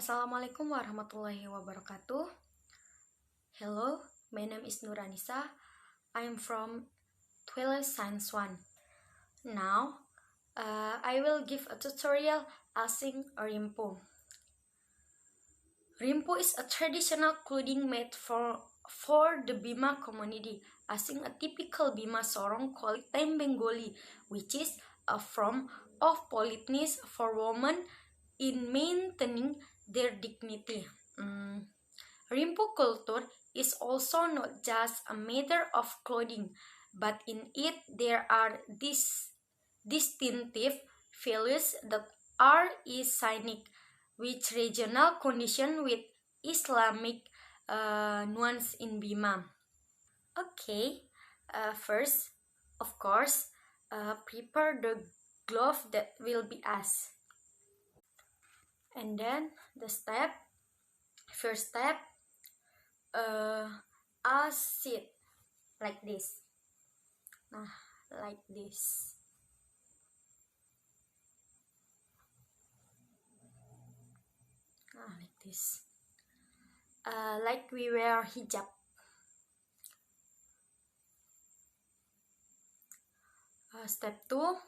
Assalamualaikum warahmatullahi wabarakatuh. Hello, my name is Nuranisa. I am from 12 Science 1. Now, I will give a tutorial using rimpu. Rimpu is a traditional clothing made for the Bima community, using a typical Bima sorong called Bengali, which is a form of politeness for women in maintaining their dignity. Rimpu culture is also not just a matter of clothing, but in it there are these distinctive values that are Islamic, with regional condition with Islamic nuance in Bima. Okay, first, of course, prepare the glove that will be asked. And then the first step, sit like this. Nah, like this. Like this. Like we wear hijab. Step 2,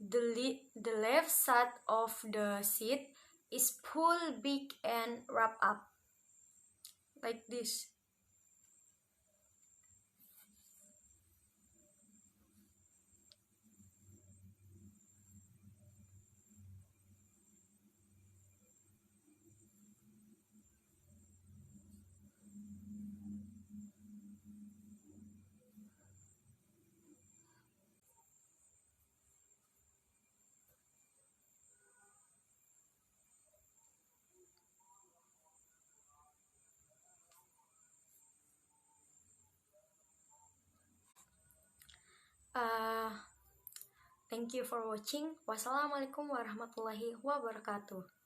the left side of the seat is pulled big and wrap up like this. Thank you for watching. Wassalamualaikum warahmatullahi wabarakatuh.